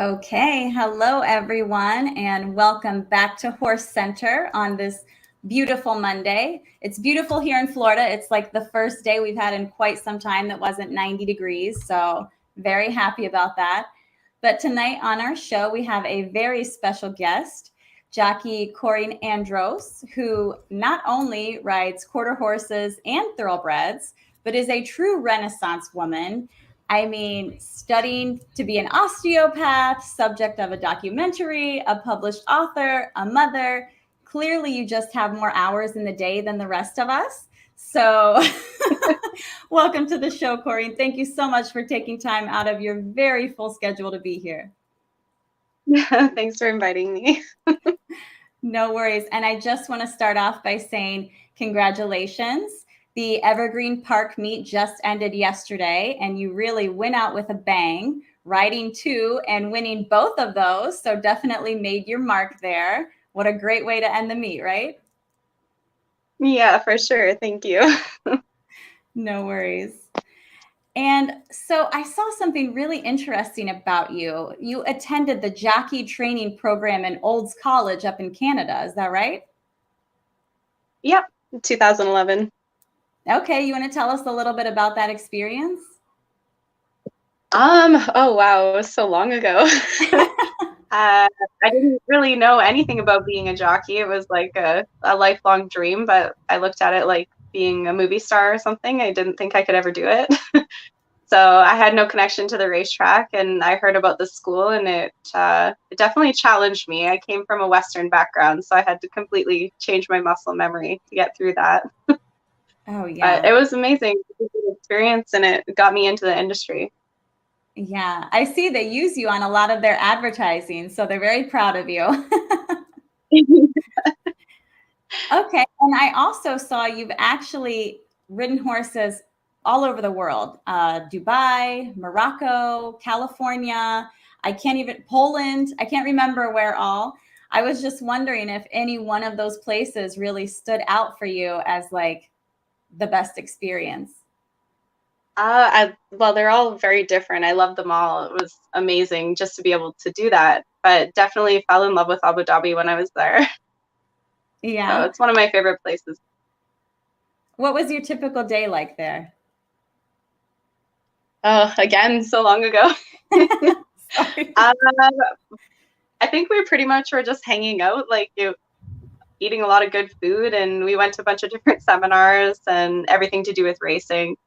Okay, hello everyone, and welcome back to Horse Center on this beautiful Monday. It's beautiful here in Florida. It's like the first day we've had in quite some time that wasn't 90 degrees, so very happy about that. But tonight on our show, we have a very special guest, Jockey Corrine Andros, who not only rides quarter horses and thoroughbreds, but is a true Renaissance woman. I mean, studying to be an osteopath, subject of a documentary, a published author, a mother. Clearly, you just have more hours in the day than the rest of us. So welcome to the show, Corrine. Thank you so much for taking time out of your very full schedule to be here. Thanks for inviting me. No worries. And I just want to start off by saying congratulations. The Evergreen Park meet just ended yesterday, and you really went out with a bang, riding two and winning both of those. So definitely made your mark there. What a great way to end the meet, right? Yeah, for sure. Thank you. No worries. And so I saw something really interesting about you. You attended the jockey training program in Olds College up in Canada. Is that right? Yep, 2011. Okay, you want to tell us a little bit about that experience? Oh wow, it was so long ago. I didn't really know anything about being a jockey. It was like a lifelong dream, but I looked at it like being a movie star or something. I didn't think I could ever do it. So I had no connection to the racetrack, and I heard about the school, and it definitely challenged me. I came from a Western background, so I had to completely change my muscle memory to get through that. Oh, yeah. But it was amazing. It was an experience, and it got me into the industry. Yeah, I see they use you on a lot of their advertising, so they're very proud of you. Okay, and I also saw you've actually ridden horses all over the world, Dubai, Morocco, California, Poland, I can't remember where all. I was just wondering if any one of those places really stood out for you as like the best experience. Well, they're all very different. I love them all. It was amazing just to be able to do that. But definitely fell in love with Abu Dhabi when I was there. Yeah. So it's one of my favorite places. What was your typical day like there? Oh, again, so long ago. I think we pretty much were just hanging out, like eating a lot of good food, and we went to a bunch of different seminars and everything to do with racing.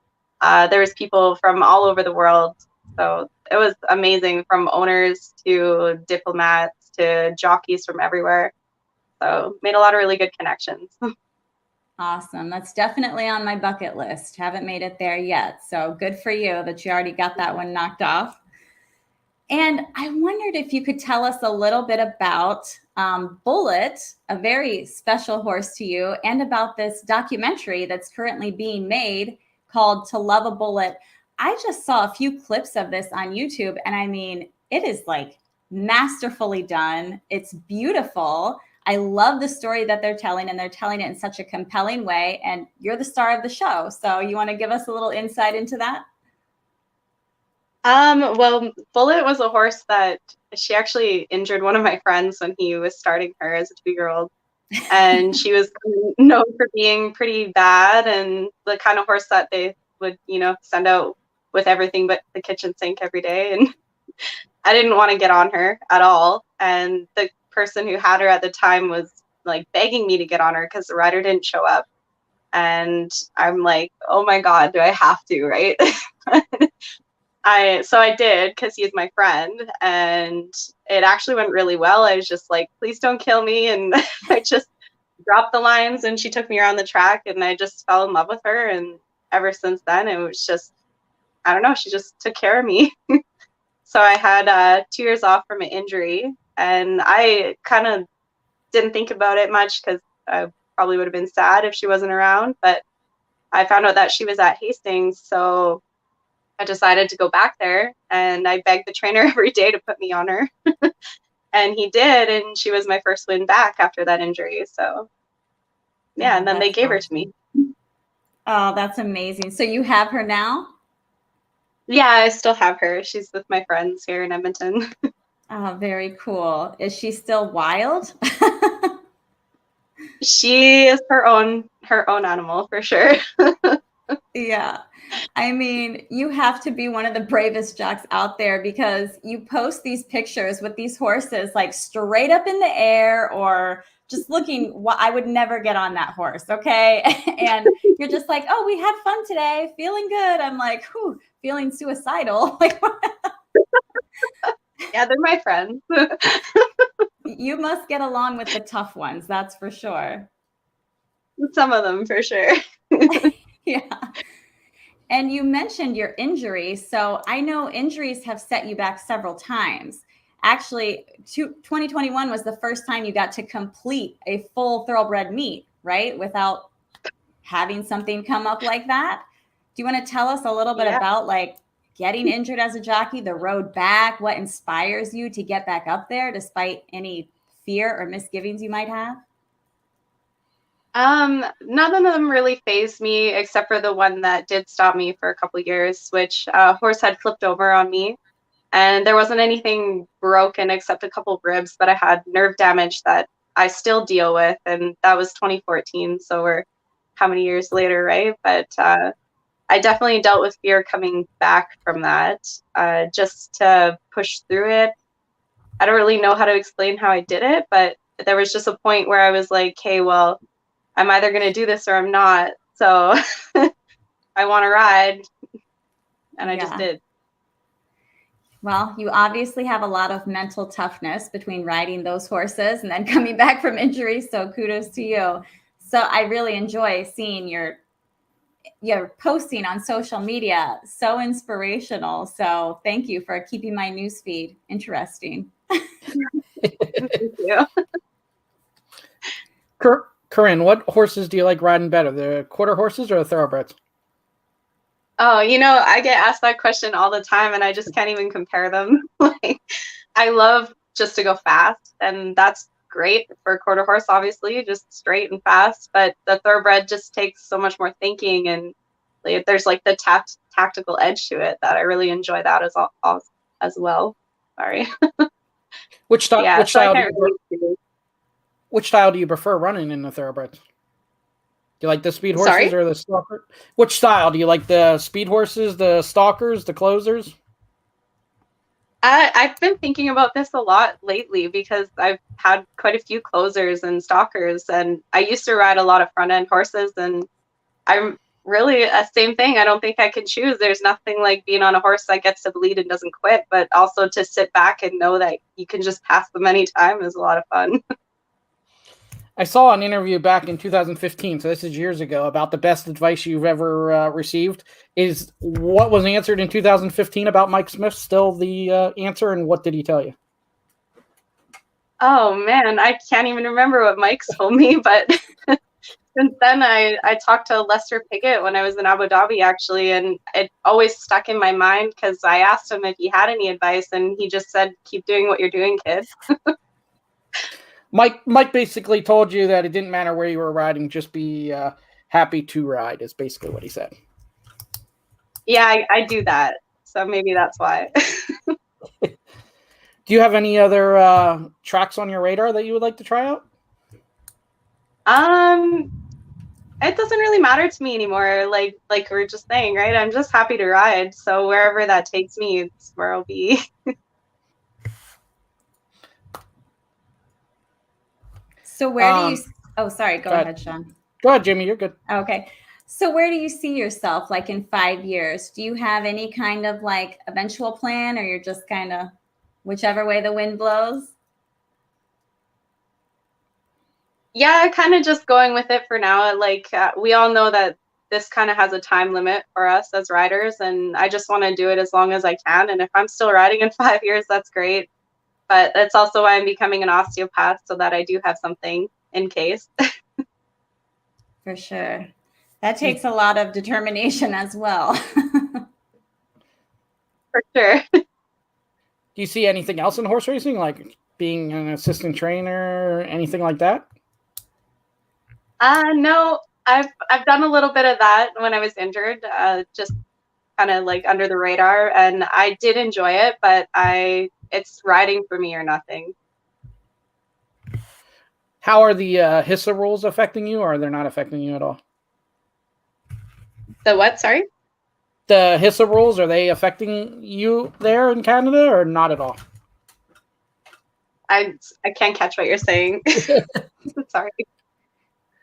There was people from all over the world, so it was amazing, from owners to diplomats to jockeys from everywhere. So made a lot of really good connections. Awesome. That's definitely on my bucket list. Haven't made it there yet. So good for you that you already got that one knocked off. And I wondered if you could tell us a little bit about Bullet, a very special horse to you, and about this documentary that's currently being made called To Love a Bullet. I just saw a few clips of this on YouTube, and I mean, it is like masterfully done. It's beautiful. I love the story that they're telling, and they're telling it in such a compelling way. And you're the star of the show. So you want to give us a little insight into that? Well, Bullet was a horse that she actually injured one of my friends when he was starting her as a 2-year-old. And she was known for being pretty bad and the kind of horse that they would, send out with everything but the kitchen sink every day. And I didn't want to get on her at all. And the person who had her at the time was like begging me to get on her because the rider didn't show up. And I'm like, oh my God, do I have to, right? So I did, because he's my friend, and it actually went really well. I was just like, please don't kill me. And I just dropped the lines, and she took me around the track, and I just fell in love with her. And ever since then, it was just, I don't know, she just took care of me. So I had 2 years off from an injury, and I kind of didn't think about it much because I probably would have been sad if she wasn't around. But I found out that she was at Hastings, so I decided to go back there, and I begged the trainer every day to put me on her. And he did, and she was my first win back after that injury. So yeah, and then they gave her to me. Oh, that's amazing. So you have her now? Yeah, I still have her. She's with my friends here in Edmonton. Oh, very cool. Is she still wild? She is her own animal for sure. Yeah. I mean, you have to be one of the bravest jocks out there because you post these pictures with these horses like straight up in the air or just looking. I would never get on that horse. Okay. And you're just like, oh, we had fun today, feeling good. I'm like, whew, feeling suicidal. Like, Yeah, they're my friends. you must get along with the tough ones. That's for sure. Some of them for sure. Yeah. And you mentioned your injuries. So I know injuries have set you back several times. Actually, 2021 was the first time you got to complete a full thoroughbred meet, right? Without having something come up like that. Do you want to tell us a little bit about like getting injured as a jockey, the road back, what inspires you to get back up there despite any fear or misgivings you might have? None of them really fazed me except for the one that did stop me for a couple of years, which horse had flipped over on me. And there wasn't anything broken except a couple of ribs, but I had nerve damage that I still deal with. And that was 2014. So we're how many years later, right? But I definitely dealt with fear coming back from that, just to push through it. I don't really know how to explain how I did it, but there was just a point where I was like, hey, well, I'm either going to do this or I'm not. So I want to ride. And I just did. Well, you obviously have a lot of mental toughness between riding those horses and then coming back from injury. So kudos to you. So I really enjoy seeing your posting on social media. So inspirational. So thank you for keeping my newsfeed interesting. Thank you. Corrine, what horses do you like riding better, the quarter horses or the thoroughbreds? Oh, I get asked that question all the time and I just can't even compare them. Like, I love just to go fast, and that's great for a quarter horse, obviously, just straight and fast. But the thoroughbred just takes so much more thinking, and like, there's like the tactical edge to it that I really enjoy that as well. Sorry. Which style? Yeah, which so style? I can't really Which style do you prefer running in the thoroughbreds? Do you like the speed horses Sorry? or the stalker? Which style do you like? The speed horses, the stalkers, the closers? I've been thinking about this a lot lately because I've had quite a few closers and stalkers, and I used to ride a lot of front end horses, and I'm really same thing. I don't think I can choose. There's nothing like being on a horse that gets to bleed and doesn't quit, but also to sit back and know that you can just pass them anytime is a lot of fun. I saw an interview back in 2015, so this is years ago, about the best advice you've ever received. Is what was answered in 2015 about Mike Smith still the answer, and what did he tell you? Oh man, I can't even remember what Mike told me, but since then I talked to Lester Piggott when I was in Abu Dhabi, actually, and it always stuck in my mind because I asked him if he had any advice, and he just said, keep doing what you're doing, kid. Mike basically told you that it didn't matter where you were riding, just be happy to ride, is basically what he said. Yeah, I do that. So maybe that's why. Do you have any other tracks on your radar that you would like to try out? It doesn't really matter to me anymore. Like we were just saying, right? I'm just happy to ride. So wherever that takes me, it's where I'll be. So where do you? Oh, sorry. Go ahead, Shawn. Go ahead, Jamie. You're good. Okay. So where do you see yourself like in 5 years? Do you have any kind of like eventual plan, or you're just kind of whichever way the wind blows? Yeah, kind of just going with it for now. Like we all know that this kind of has a time limit for us as riders, and I just want to do it as long as I can. And if I'm still riding in 5 years, that's great. But that's also why I'm becoming an osteopath, so that I do have something in case. For sure. That takes a lot of determination as well. For sure. Do you see anything else in horse racing, like being an assistant trainer or anything like that? No, I've done a little bit of that when I was injured, just kind of like under the radar, and I did enjoy it, but I it's riding for me or nothing. How are the HISA rules affecting you, or are they not affecting you at all? The what? Sorry? The HISA rules, are they affecting you there in Canada or not at all? I can't catch what you're saying. Sorry.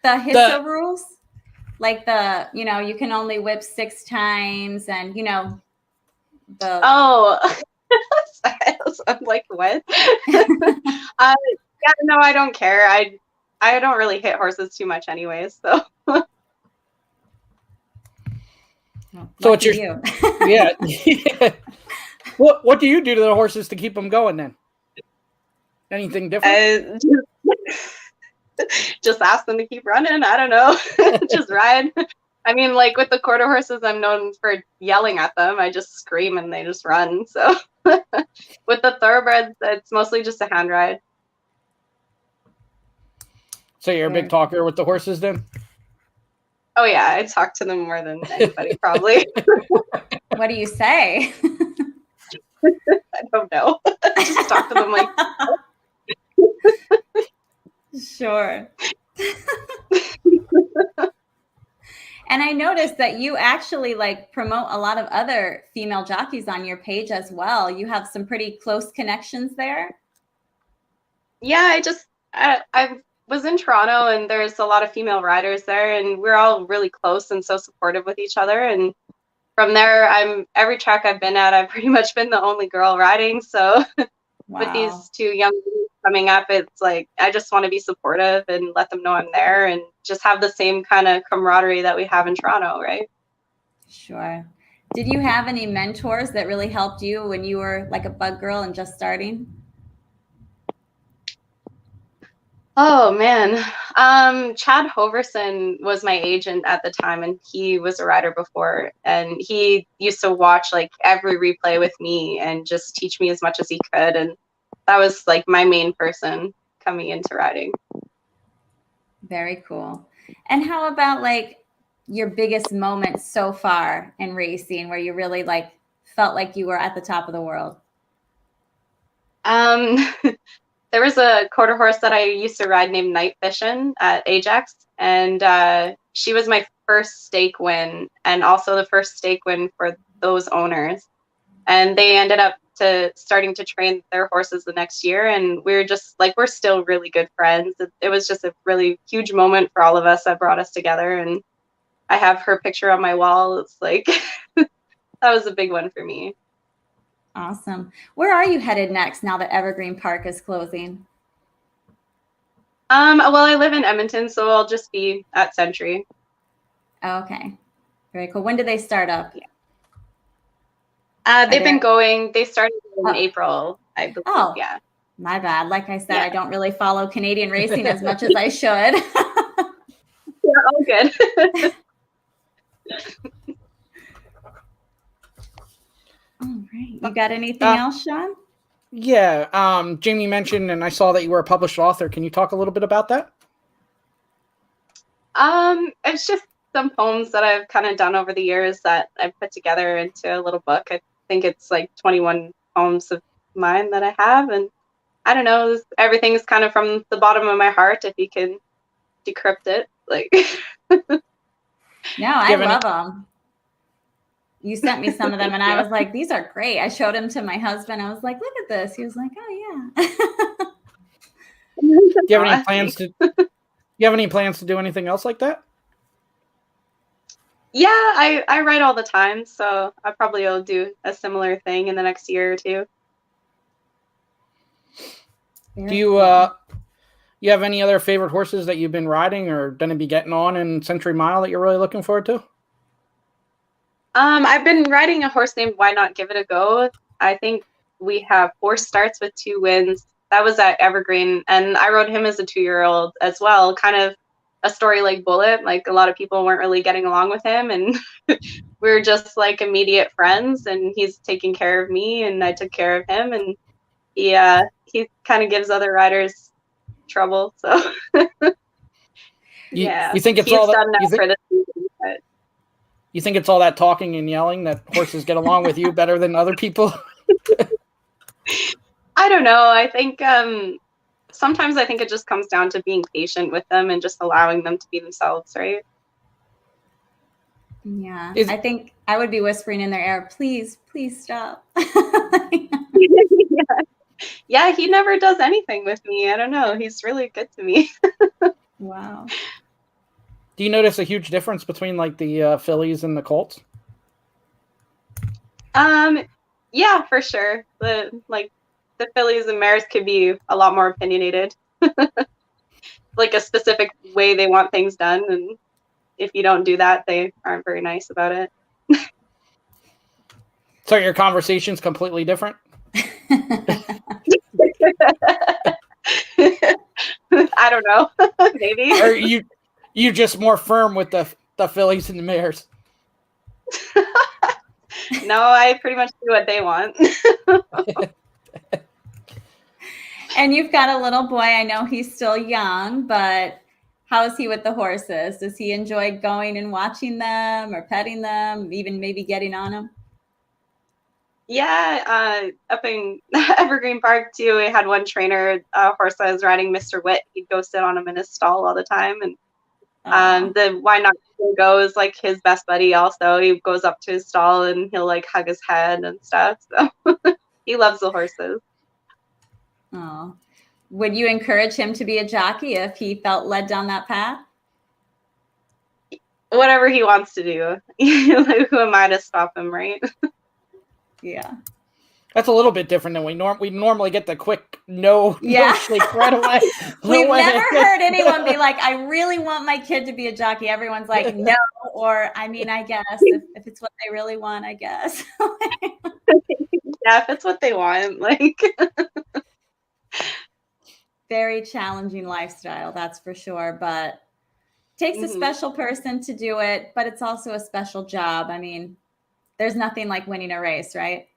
The HISA rules? Like you can only whip 6 times and, the... Oh, I'm like, what? Yeah, no, I don't care. I don't really hit horses too much anyway, so. So what's your yeah. What do you do to the horses to keep them going then? Anything different? Just ask them to keep running. I don't know. Just ride. I mean, like with the quarter horses, I'm known for yelling at them. I just scream and they just run. So with the thoroughbreds, it's mostly just a hand ride. So you're a big talker with the horses then? Oh yeah, I talk to them more than anybody probably. What do you say? I don't know. Just talk to them like. Sure. And I noticed that you actually promote a lot of other female jockeys on your page as well. You have some pretty close connections there. Yeah, I was in Toronto and there's a lot of female riders there and we're all really close and so supportive with each other. And from there, every track I've been at, I've pretty much been the only girl riding. So wow. With these 2 young ladies coming up, it's like, I just want to be supportive and let them know I'm there and just have the same kind of camaraderie that we have in Toronto, right? Sure. Did you have any mentors that really helped you when you were like a bug girl and just starting? Oh man, Chad Hoverson was my agent at the time and he was a rider before and he used to watch like every replay with me and just teach me as much as he could, and that was like my main person coming into riding. Very cool. And how about like your biggest moment so far in racing where you really felt like you were at the top of the world? There was a quarter horse that I used to ride named Night Vision at Ajax, and she was my first stake win and also the first stake win for those owners. And they ended up starting to train their horses the next year, and we're still really good friends. It was just a really huge moment for all of us that brought us together, and I have her picture on my wall. It's like that was a big one for me. Awesome. Where are you headed next now that Evergreen Park is closing? Well, I live in Edmonton, so I'll just be at Century. Okay. Very cool. When did they start up? They've been going. They started in April, I believe. Oh, yeah. My bad. Like I said, I don't really follow Canadian racing as much as I should. Yeah, all good. All right. You got anything else, Shawn? Yeah. Jamie mentioned, and I saw that you were a published author. Can you talk a little bit about that? It's just some poems that I've kind of done over the years that I've put together into a little book. I think it's like 21 poems of mine that I have, and I don't know, everything's kind of from the bottom of my heart if you can decrypt it. No, I love them. You sent me some of them and I was like, these are great. I showed them to my husband. I was like, look at this. He was like, oh yeah. Do you have any plans to do anything else like that? Yeah, I write all the time, so I probably will do a similar thing in the next year or two. Do you you have any other favorite horses that you've been riding or going to be getting on in Century Mile that you're really looking forward to? I've been riding a horse named Why Not Give It a Go. I think we have 4 starts with 2 wins. That was at Evergreen, and I rode him as a 2-year-old as well. Kind of a story like Bullet. Like a lot of people weren't really getting along with him, and we were just like immediate friends. And he's taking care of me, and I took care of him. And he kind of gives other riders trouble. So yeah, you think it's he's all that? done now for the season, but... You think it's all that talking and yelling that horses get along with you better than other people? I don't know. I think sometimes I think it just comes down to being patient with them and just allowing them to be themselves, right? Yeah. I think I would be whispering in their ear, please, please stop. Yeah, he never does anything with me. I don't know. He's really good to me. Wow. Do you notice a huge difference between like the fillies and the colts? Yeah, for sure. The fillies and mares could be a lot more opinionated. Like a specific way they want things done, and if you don't do that, they aren't very nice about it. So your conversation's completely different? I don't know. Maybe. Or you just more firm with the fillies and the mares? No, I pretty much do what they want. And you've got a little boy. I know he's still young, but how is he with the horses? Does he enjoy going and watching them or petting them, even maybe getting on them? Yeah, up in Evergreen Park too, we had one trainer, horse I was riding, Mr. Witt. He'd go sit on him in his stall all the time, and the Why Not Go is like his best buddy. Also, he goes up to his stall and he'll like hug his head and stuff. So he loves the horses. Oh, would you encourage him to be a jockey if he felt led down that path? Whatever he wants to do. Who am I to stop him, right? Yeah. That's a little bit different than we normally get the quick no shake right away. We've never heard anyone be like, I really want my kid to be a jockey. Everyone's like, no, or I mean, I guess if it's what they really want, I guess. Yeah, if it's what they want, like. Very challenging lifestyle, that's for sure, but takes a special person to do it, but it's also a special job. I mean, there's nothing like winning a race, right?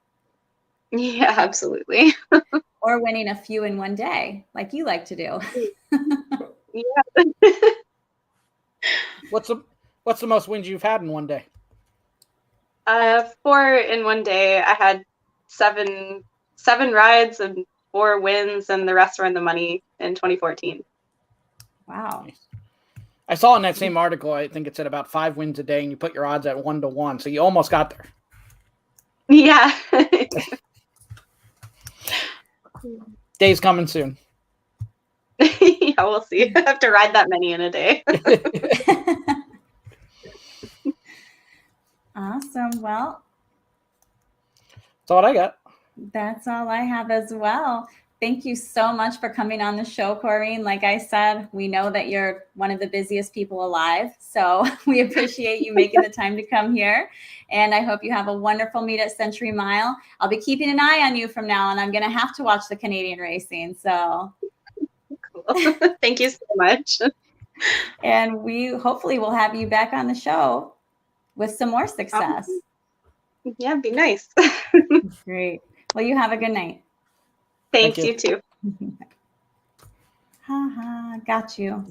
Yeah, absolutely. Or winning a few in one day, like you like to do. Yeah. What's the most wins you've had in one day? 4 in one day. I had seven rides and 4 wins, and the rest were in the money in 2014. Wow. I saw in that same article, I think it said about 5 wins a day, and you put your odds at 1-1, so you almost got there. Yeah. Day's coming soon. Yeah, we'll see. I have to ride that many in a day. Awesome. Well, that's all I got. That's all I have as well. Thank you so much for coming on the show, Corrine. Like I said, we know that you're one of the busiest people alive, so we appreciate you making the time to come here. And I hope you have a wonderful meet at Century Mile. I'll be keeping an eye on you from now on. I'm going to have to watch the Canadian racing. So, cool. Thank you so much. And we hopefully will have you back on the show with some more success. Yeah, be nice. Great. Well, you have a good night. Thanks, you too. Got you.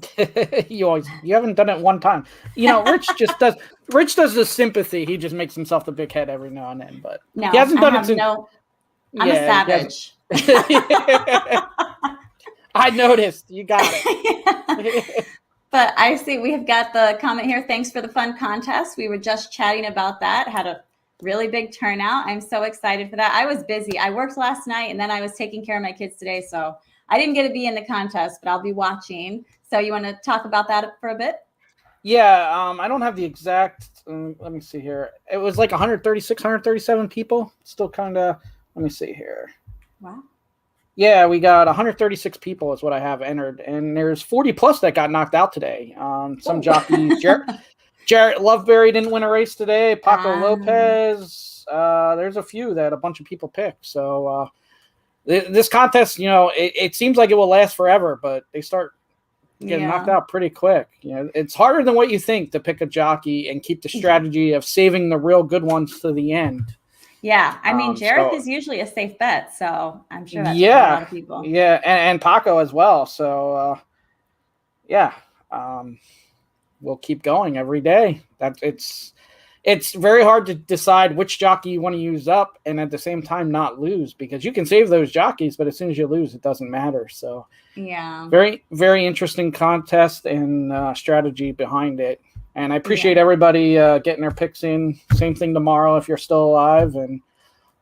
You haven't done it one time. You know, Rich does the sympathy. He just makes himself the big head every now and then, but no, he hasn't done it since. I'm a savage. I noticed. You got it. But I see we have got the comment here. Thanks for the fun contest. We were just chatting about that. Had a really big turnout. I'm so excited for that. I was busy. I worked last night and then I was taking care of my kids today. So I didn't get to be in the contest, but I'll be watching. So you want to talk about that for a bit? Yeah. I don't have the exact, let me see here. It was like 136, 137 people. Still kind of, let me see here. Wow. Yeah, we got 136 people is what I have entered. And there's 40 plus that got knocked out today. Some jockeys, Jarrett Loveberry didn't win a race today. Paco Lopez. There's a few that a bunch of people picked. So this contest, you know, it seems like it will last forever, but they start getting knocked out pretty quick. You know, it's harder than what you think to pick a jockey and keep the strategy of saving the real good ones to the end. Yeah, I mean, Jarrett is usually a safe bet, so I'm sure that's for a lot of people. Yeah, and Paco as well. So, we'll keep going every day. It's it's very hard to decide which jockey you want to use up and at the same time not lose, because you can save those jockeys, but as soon as you lose, it doesn't matter. So yeah, very, very interesting contest and strategy behind it. And I appreciate everybody getting their picks in. Same thing tomorrow if you're still alive, and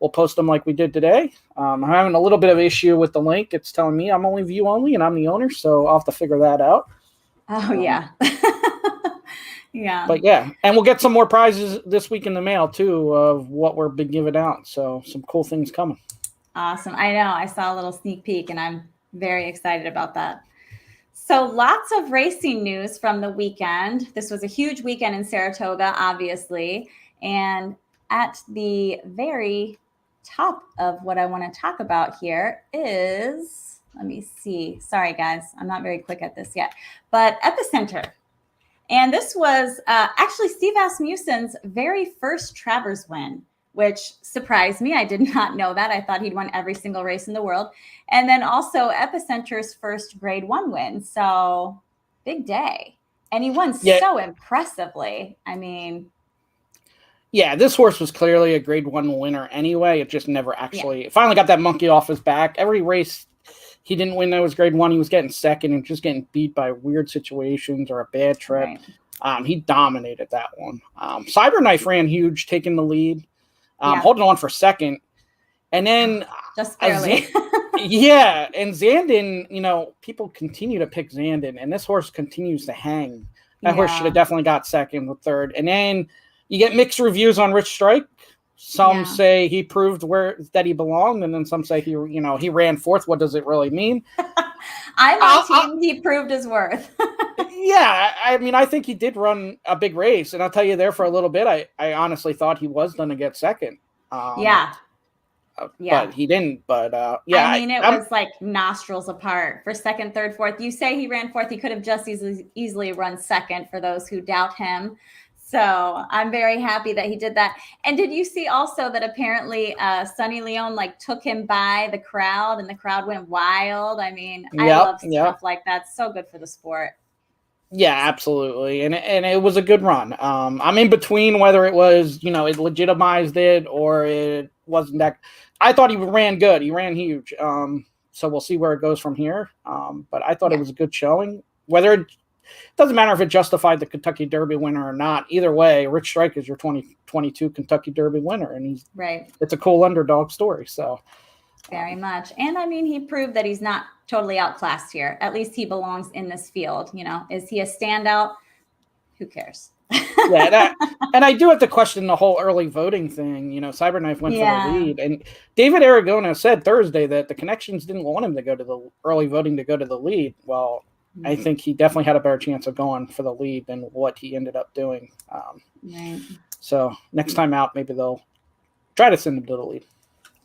we'll post them like we did today. I'm having a little bit of issue with the link. It's telling me I'm only view only, and I'm the owner, so I'll have to figure that out. Oh, yeah. Yeah. But yeah, and we'll get some more prizes this week in the mail too of what we're been giving out. So some cool things coming. Awesome. I know. I saw a little sneak peek, and I'm very excited about that. So lots of racing news from the weekend. This was a huge weekend in Saratoga, obviously. And at the very top of what I want to talk about here is, let me see. Sorry, guys. I'm not very quick at this yet. But Epicenter. And this was actually Steve Asmussen's very first Travers win, which surprised me. I did not know that. I thought he'd won every single race in the world. And then also Epicenter's first Grade 1 win. So big day. And he won so impressively. I mean. Yeah, this horse was clearly a Grade 1 winner anyway. It just never actually finally got that monkey off his back. Every race he didn't win that was Grade 1. He was getting second and just getting beat by weird situations or a bad trip. Right. He dominated that one. Cyberknife ran huge, taking the lead, holding on for second. And then just barely. And Zandon, people continue to pick Zandon, and this horse continues to hang. That horse should have definitely got second or third. And then you get mixed reviews on Rich Strike. Some say he proved that he belonged, and then some say he ran fourth. What does it really mean? I'm on team. He proved his worth. Yeah, I mean, I think he did run a big race, and I'll tell you there for a little bit, I honestly thought he was going to get second. But he didn't. But I mean, it was like nostrils apart for second, third, fourth. You say he ran fourth. He could have just easily run second for those who doubt him. So I'm very happy that he did that. And did you see also that apparently Sonny Leon took him by the crowd, and the crowd went wild? I mean, I love stuff like that. So good for the sport. Yeah, absolutely. And it was a good run. I'm in between whether it was, it legitimized it or it wasn't that. I thought he ran good. He ran huge. So we'll see where it goes from here. But I thought it was a good showing. Whether it doesn't matter if it justified the Kentucky Derby winner or not. Either way, Rich Strike is your 2022 Kentucky Derby winner, and it's a cool underdog story. So very much. And I mean, he proved that he's not totally outclassed here. At least he belongs in this field. Is he a standout? Who cares? And I do have to question the whole early voting thing. Cyberknife went for the lead, and David Aragona said Thursday that the connections didn't want him to go to the early voting to go to the lead. Well, I think he definitely had a better chance of going for the lead than what he ended up doing. So next time out, maybe they'll try to send him to the lead.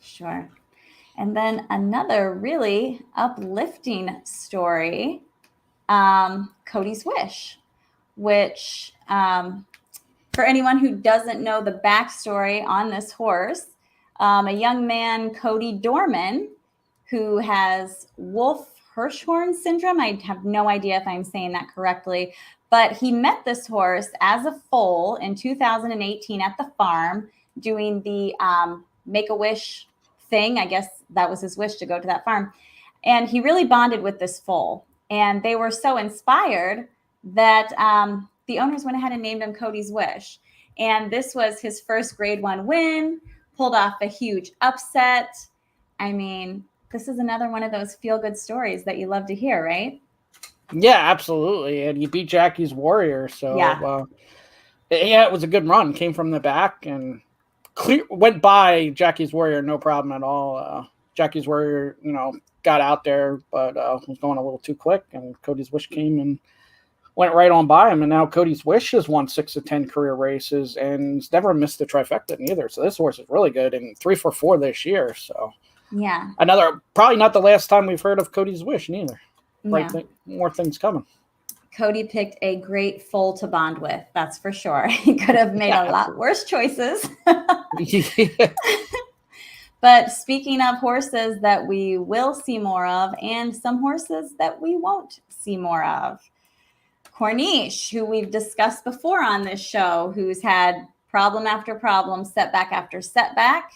Sure. And then another really uplifting story, Codys Wish, which for anyone who doesn't know the backstory on this horse, a young man, Cody Dorman, who has Wolf-Hirschhorn syndrome. I have no idea if I'm saying that correctly, but he met this horse as a foal in 2018 at the farm doing the Make-A-Wish thing. I guess that was his wish to go to that farm. And he really bonded with this foal. And they were so inspired that the owners went ahead and named him Codys Wish. And this was his first Grade 1 win, pulled off a huge upset. I mean, this is another one of those feel-good stories that you love to hear, right? Yeah, absolutely. And he beat Jackie's Warrior. So, it was a good run. Came from the back and went by Jackie's Warrior, no problem at all. Jackie's Warrior, got out there, but was going a little too quick. And Codys Wish came and went right on by him. And now Codys Wish has won 6 of 10 career races and he's never missed a trifecta either. So this horse is really good and 3-for-4 this year. So probably not the last time we've heard of Codys Wish neither. More things coming. Cody picked a great foal to bond with. That's for sure. He could have made a lot worse choices. But speaking of horses that we will see more of and some horses that we won't see more of, Corniche, who we've discussed before on this show, who's had problem after problem, setback after setback.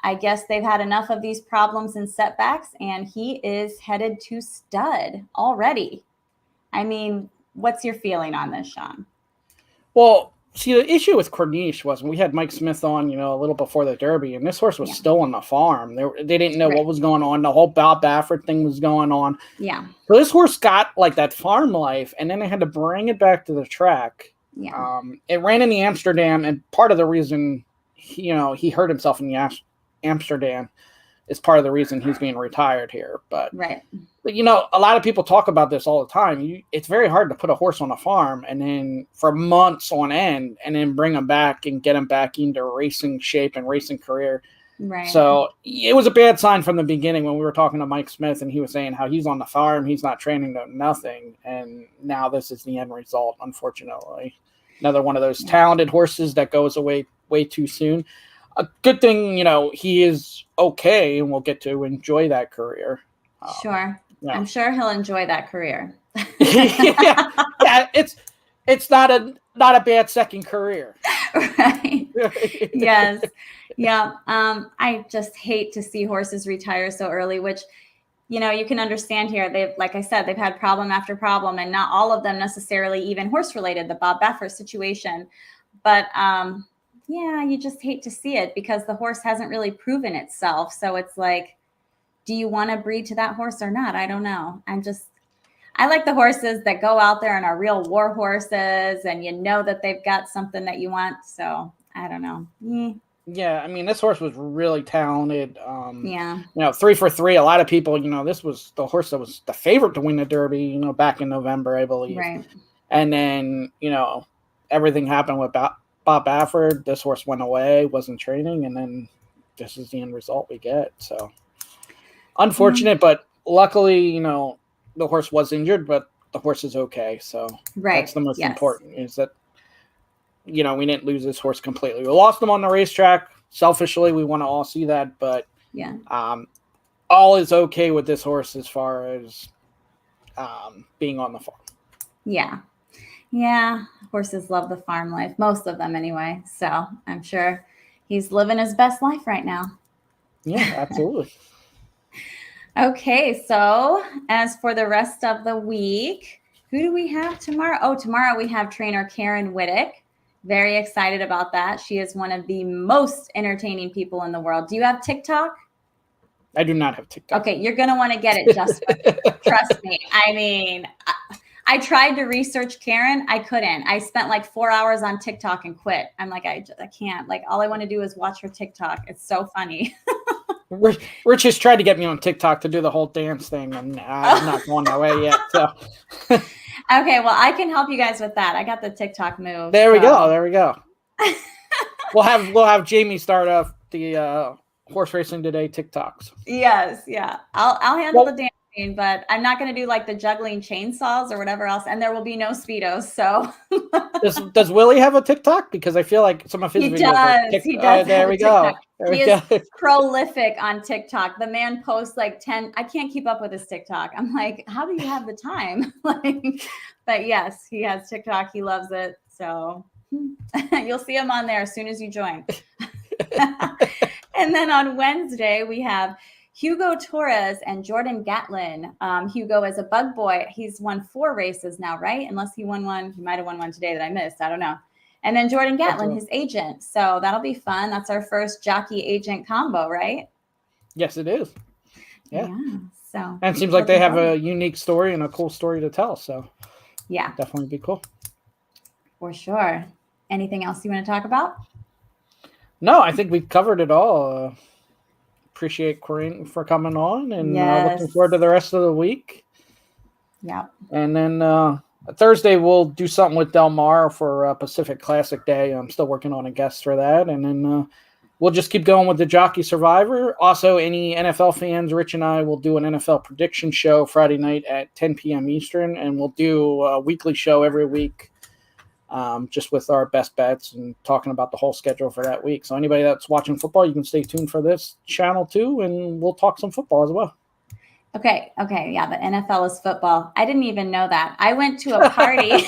I guess they've had enough of these problems and setbacks, and he is headed to stud already. I mean, what's your feeling on this, Shawn? Well, see, the issue with Corniche was we had Mike Smith on, a little before the Derby, and this horse was still on the farm. They didn't know what was going on. The whole Bob Baffert thing was going on. Yeah. So this horse got like that farm life, and then they had to bring it back to the track. Yeah. It ran in the Amsterdam, and part of the reason he hurt himself in the Amsterdam is part of the reason he's being retired here. But a lot of people talk about this all the time. It's very hard to put a horse on a farm and then for months on end and then bring him back and get him back into racing shape and racing career. Right. So it was a bad sign from the beginning when we were talking to Mike Smith and he was saying how he's on the farm, he's not training to nothing. And now this is the end result, unfortunately. Another one of those talented horses that goes away way too soon. A good thing, he is okay and we'll get to enjoy that career. Sure. Yeah. I'm sure he'll enjoy that career. yeah, it's not a bad second career. Right. Yes. Yeah. I just hate to see horses retire so early, which, you can understand here. Like I said, they've had problem after problem, and not all of them necessarily even horse related, the Bob Baffert situation. But, you just hate to see it because the horse hasn't really proven itself. So it's like, do you want to breed to that horse or not? I don't know. I like the horses that go out there and are real war horses and that they've got something that you want. So I don't know. Yeah. I mean, this horse was really talented. 3 for 3. A lot of people, this was the horse that was the favorite to win the Derby, back in November, I believe. Right. And then, everything happened with Bob Baffert. This horse went away, wasn't training. And then this is the end result we get. So unfortunate, but luckily, the horse was injured, but the horse is okay. So that's the most important, is that, we didn't lose this horse completely. We lost him on the racetrack. Selfishly, we want to all see that, but all is okay with this horse as far as being on the farm. Yeah. Yeah. Horses love the farm life. Most of them anyway. So I'm sure he's living his best life right now. Yeah, absolutely. Okay, so as for the rest of the week, who do we have tomorrow? Oh, tomorrow we have trainer Karen Whittick. Very excited about that. She is one of the most entertaining people in the world. Do you have TikTok? I do not have TikTok. Okay, you're going to want to get it, just trust me. I mean, I tried to research Karen. I couldn't. I spent like 4 hours on TikTok and quit. I'm like, I can't. Like, all I want to do is watch her TikTok. It's so funny. Rich has tried to get me on TikTok to do the whole dance thing, and I'm not going that way yet. So, okay, well, I can help you guys with that. I got the TikTok move. There we go. We'll have Jamie start off the Horse Racing Today TikToks. Yes, yeah. I'll handle the dancing, but I'm not going to do like the juggling chainsaws or whatever else, and there will be no Speedos. So, does Willie have a TikTok? Because I feel like some of his videos. He does. There we go. He is prolific on TikTok. The man posts like 10. I can't keep up with his TikTok. I'm like, how do you have the time? But yes, he has TikTok. He loves it. So you'll see him on there as soon as you join. And then on Wednesday, we have Hugo Torres and Jordan Gatlin. Hugo is a bug boy. He's won 4 races now, right? Unless he won one. He might have won one today that I missed. I don't know. And then Jordan Gatlin, his agent. So that'll be fun. That's our first jockey agent combo, right? Yes, it is. Yeah. So and it seems like they have a unique story and a cool story to tell. So yeah, definitely be cool. For sure. Anything else you want to talk about? No, I think we've covered it all. Appreciate Corrine for coming on, and looking forward to the rest of the week. Yeah. And then Thursday we'll do something with Del Mar for Pacific Classic Day. I'm still working on a guest for that, and then we'll just keep going with the Jockey Survivor. Also, any NFL fans, Rich and I will do an NFL prediction show Friday night at 10 p.m. Eastern, and we'll do a weekly show every week. Just with our best bets and talking about the whole schedule for that week. So anybody that's watching football, you can stay tuned for this channel too, and we'll talk some football as well. Okay. Yeah, the NFL is football. I didn't even know that. I went to a party.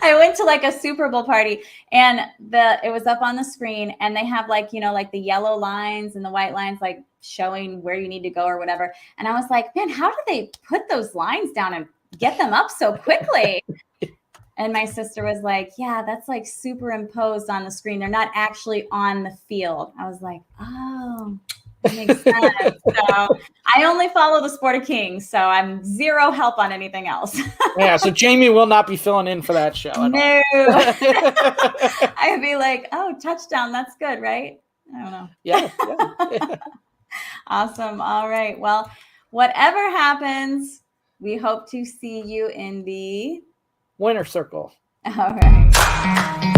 I went to like a Super Bowl party, and it was up on the screen, and they have like, you know, like the yellow lines and the white lines, like showing where you need to go or whatever. And I was like, man, how do they put those lines down and get them up so quickly? And my sister was like, yeah, that's like superimposed on the screen. They're not actually on the field. I was like, oh, that makes sense. So I only follow the Sport of Kings, so I'm zero help on anything else. Yeah, so Jamie will not be filling in for that show. No. I'd be like, oh, touchdown. That's good, right? I don't know. Yeah. Awesome. All right. Well, whatever happens, we hope to see you in the Winner circle. All right.